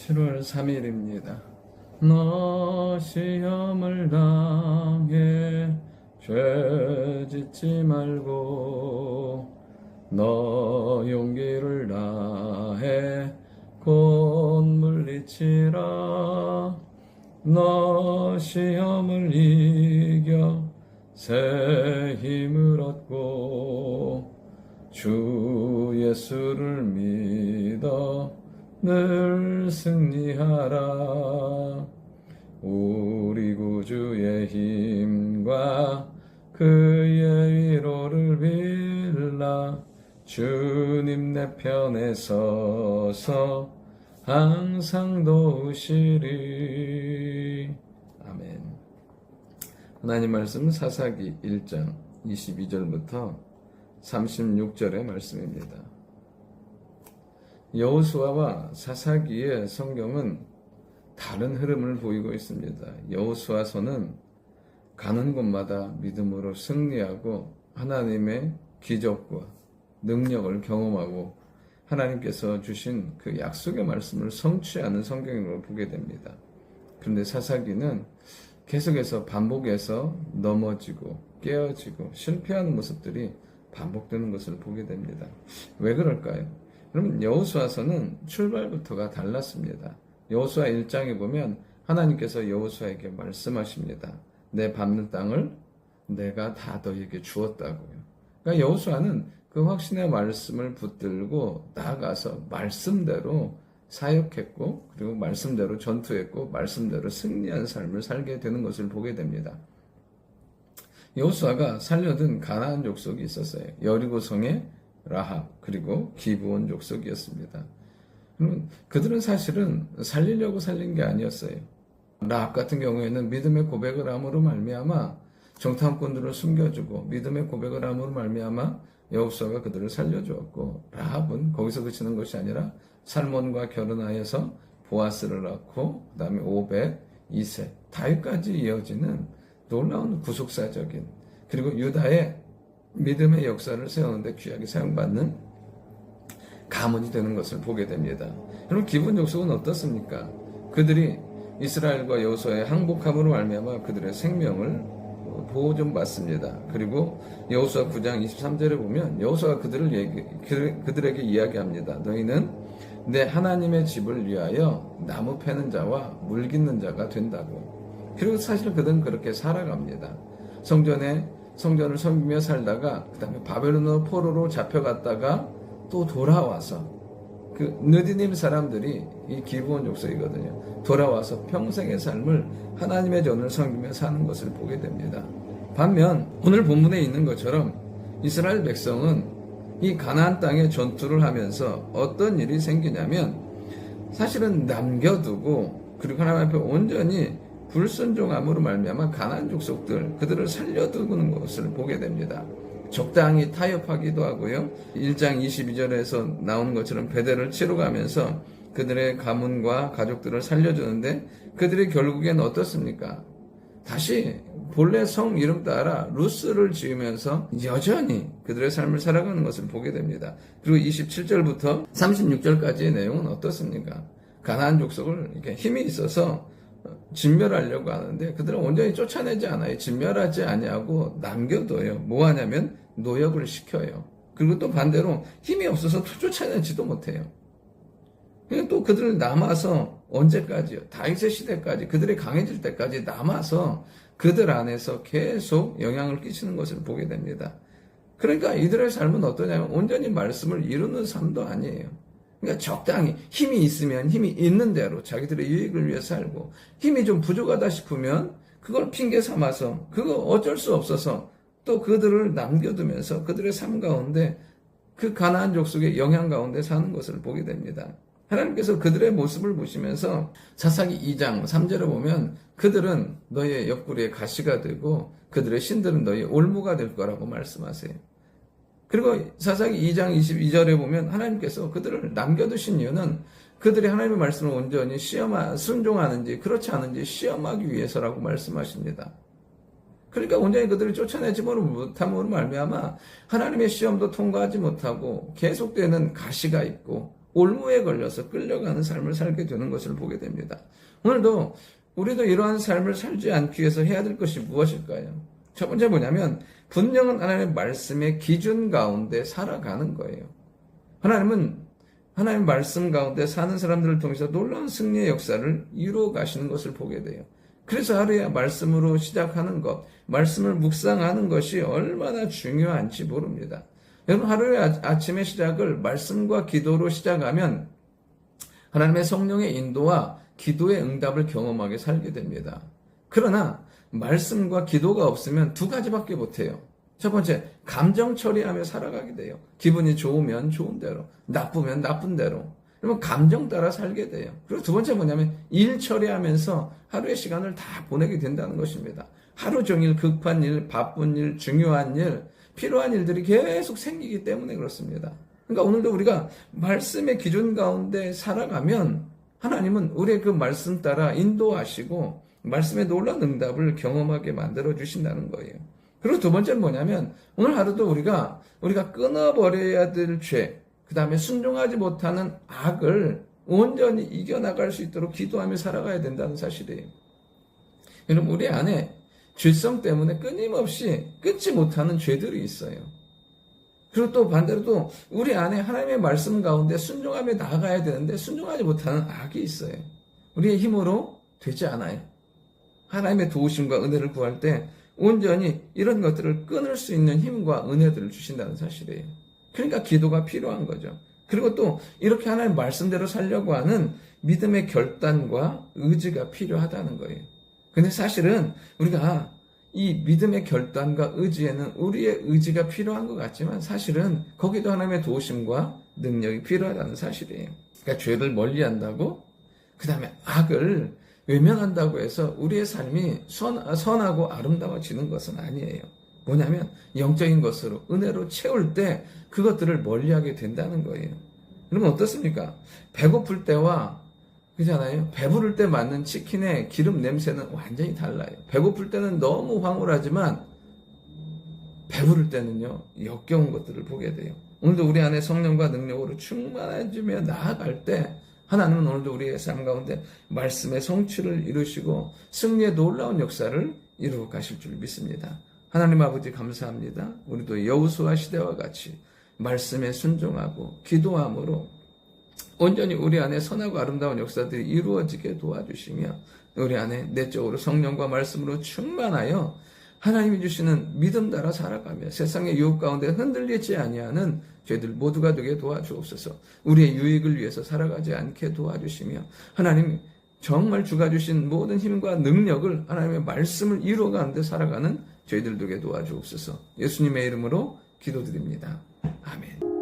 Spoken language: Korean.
7월 3일입니다. 너 시험을 당해 죄 짓지 말고 너 용기를 다해 곧 물리치라. 너 시험을 이겨 새 힘을 얻고 주 예수를 믿어 늘 승리하라. 우리 구주의 힘과 그의 위로를 빌라. 주님 내 편에 서서 항상 도우시리. 아멘. 하나님 말씀 사사기 1장 22절부터 36절의 말씀입니다. 여호수아와 사사기의 성경은 다른 흐름을 보이고 있습니다. 여호수아서는 가는 곳마다 믿음으로 승리하고 하나님의 기적과 능력을 경험하고 하나님께서 주신 그 약속의 말씀을 성취하는 성경으로 보게 됩니다. 그런데 사사기는 계속해서 반복해서 넘어지고 깨어지고 실패하는 모습들이 반복되는 것을 보게 됩니다. 왜 그럴까요? 여러분, 여호수아서는 출발부터가 달랐습니다. 여호수아 1장에 보면 하나님께서 여호수아에게 말씀하십니다. 내 밟는 땅을 내가 다 너에게 주었다고요. 그러니까 여호수아는 그 확신의 말씀을 붙들고 나아가서 말씀대로 사역했고, 그리고 말씀대로 전투했고, 말씀대로 승리한 삶을 살게 되는 것을 보게 됩니다. 여호수아가 살려둔 가나안 족속이 있었어요. 여리고성의 라합, 그리고 기브온 족속이었습니다. 그들은 사실은 살리려고 살린 게 아니었어요. 라합 같은 경우에는 믿음의 고백을 함으로 말미암아 정탐꾼들을 숨겨주고, 믿음의 고백을 함으로 말미암아 여호수아가 그들을 살려주었고, 라합은 거기서 그치는 것이 아니라 살몬과 결혼하여서 보아스를 낳고, 그 다음에 오벳, 이세, 다윗까지 이어지는 놀라운 구속사적인, 그리고 유다의 믿음의 역사를 세우는데 귀하게 사용받는 가문이 되는 것을 보게 됩니다. 여러분, 기브온 족속은 어떻습니까? 그들이 이스라엘과 여호수아의 항복함으로 말미암아 그들의 생명을 보호 좀 받습니다. 그리고 여호수아 9장 23절에 보면 여호수아가 그들에게 이야기합니다. 너희는 내 하나님의 집을 위하여 나무 패는 자와 물 깃는 자가 된다고. 그리고 사실 그들은 그렇게 살아갑니다. 성전을 섬기며 살다가 그 다음에 바벨론으로 포로로 잡혀갔다가 또 돌아와서, 그 느디님 사람들이 이 기브온 족속이거든요. 돌아와서 평생의 삶을 하나님의 전을 섬기며 사는 것을 보게 됩니다. 반면 오늘 본문에 있는 것처럼 이스라엘 백성은 이 가나안 땅에 전투를 하면서 어떤 일이 생기냐면, 사실은 남겨두고 그리고 하나님 앞에 온전히 불순종함으로 말미암아 가나안 족속들, 그들을 살려두는 것을 보게 됩니다. 적당히 타협하기도 하고요. 1장 22절에서 나오는 것처럼 배대를 치러 가면서 그들의 가문과 가족들을 살려주는데, 그들이 결국엔 어떻습니까? 다시 본래 성 이름 따라 루스를 지으면서 여전히 그들의 삶을 살아가는 것을 보게 됩니다. 그리고 27절부터 36절까지의 내용은 어떻습니까? 가나안 족속을 이렇게 힘이 있어서 진멸하려고 하는데 그들은 온전히 쫓아내지 않아요. 진멸하지 아니하고 남겨둬요. 뭐 하냐면 노역을 시켜요. 그리고 또 반대로 힘이 없어서 쫓아내지도 못해요. 그러니까 또 그들을 남아서 언제까지요? 다윗의 시대까지, 그들이 강해질 때까지 남아서 그들 안에서 계속 영향을 끼치는 것을 보게 됩니다. 그러니까 이들의 삶은 어떠냐면 온전히 말씀을 이루는 삶도 아니에요. 그러니까 적당히 힘이 있으면 힘이 있는 대로 자기들의 유익을 위해 살고, 힘이 좀 부족하다 싶으면 그걸 핑계 삼아서 그거 어쩔 수 없어서 또 그들을 남겨두면서 그들의 삶 가운데 그 가나안 족속의 영향 가운데 사는 것을 보게 됩니다. 하나님께서 그들의 모습을 보시면서 사사기 2장 3절에 보면 그들은 너희의 옆구리에 가시가 되고 그들의 신들은 너희의 올무가 될 거라고 말씀하세요. 그리고 사사기 2장 22절에 보면 하나님께서 그들을 남겨두신 이유는 그들이 하나님의 말씀을 온전히 순종하는지 그렇지 않은지 시험하기 위해서라고 말씀하십니다. 그러니까 온전히 그들을 쫓아내지 못함으로 말미암아 하나님의 시험도 통과하지 못하고 계속되는 가시가 있고 올무에 걸려서 끌려가는 삶을 살게 되는 것을 보게 됩니다. 오늘도 우리도 이러한 삶을 살지 않기 위해서 해야 될 것이 무엇일까요? 첫 번째 뭐냐면 분명한 하나님의 말씀의 기준 가운데 살아가는 거예요. 하나님은 하나님의 말씀 가운데 사는 사람들을 통해서 놀라운 승리의 역사를 이루어 가시는 것을 보게 돼요. 그래서 하루에 말씀으로 시작하는 것, 말씀을 묵상하는 것이 얼마나 중요한지 모릅니다. 여러분 하루의 아침의 시작을 말씀과 기도로 시작하면 하나님의 성령의 인도와 기도의 응답을 경험하게 살게 됩니다. 그러나 말씀과 기도가 없으면 두 가지밖에 못해요. 첫 번째, 감정 처리하며 살아가게 돼요. 기분이 좋으면 좋은 대로, 나쁘면 나쁜 대로. 그러면 감정 따라 살게 돼요. 그리고 두 번째 뭐냐면 일 처리하면서 하루의 시간을 다 보내게 된다는 것입니다. 하루 종일 급한 일, 바쁜 일, 중요한 일, 필요한 일들이 계속 생기기 때문에 그렇습니다. 그러니까 오늘도 우리가 말씀의 기준 가운데 살아가면 하나님은 우리의 그 말씀 따라 인도하시고 말씀의 놀라운 응답을 경험하게 만들어 주신다는 거예요. 그리고 두 번째는 뭐냐면 오늘 하루도 우리가 끊어버려야 될 죄, 그 다음에 순종하지 못하는 악을 온전히 이겨나갈 수 있도록 기도하며 살아가야 된다는 사실이에요. 여러분 우리 안에 죄성 때문에 끊임없이 끊지 못하는 죄들이 있어요. 그리고 또 반대로 또 우리 안에 하나님의 말씀 가운데 순종하며 나아가야 되는데 순종하지 못하는 악이 있어요. 우리의 힘으로 되지 않아요. 하나님의 도우심과 은혜를 구할 때 온전히 이런 것들을 끊을 수 있는 힘과 은혜들을 주신다는 사실이에요. 그러니까 기도가 필요한 거죠. 그리고 또 이렇게 하나님의 말씀대로 살려고 하는 믿음의 결단과 의지가 필요하다는 거예요. 근데 사실은 우리가 이 믿음의 결단과 의지에는 우리의 의지가 필요한 것 같지만 사실은 거기도 하나님의 도우심과 능력이 필요하다는 사실이에요. 그러니까 죄를 멀리한다고 그 다음에 악을 외면한다고 해서 우리의 삶이 선하고 아름다워지는 것은 아니에요. 뭐냐면 영적인 것으로 은혜로 채울 때 그것들을 멀리하게 된다는 거예요. 그러면 어떻습니까? 배고플 때와 그렇잖아요. 배부를 때 맞는 치킨의 기름 냄새는 완전히 달라요. 배고플 때는 너무 황홀하지만 배부를 때는요 역겨운 것들을 보게 돼요. 오늘도 우리 안에 성령과 능력으로 충만해지며 나아갈 때 하나님은 오늘도 우리의 삶 가운데 말씀의 성취를 이루시고 승리의 놀라운 역사를 이루어 가실 줄 믿습니다. 하나님 아버지 감사합니다. 우리도 여호수아 시대와 같이 말씀에 순종하고 기도함으로 온전히 우리 안에 선하고 아름다운 역사들이 이루어지게 도와주시며 우리 안에 내적으로 성령과 말씀으로 충만하여 하나님이 주시는 믿음 따라 살아가며 세상의 유혹 가운데 흔들리지 아니하는 저희들 모두가 되게 도와주옵소서. 우리의 유익을 위해서 살아가지 않게 도와주시며 하나님 정말 주가 주신 모든 힘과 능력을 하나님의 말씀을 이루어가는 데 살아가는 저희들 되게 도와주옵소서. 예수님의 이름으로 기도드립니다. 아멘.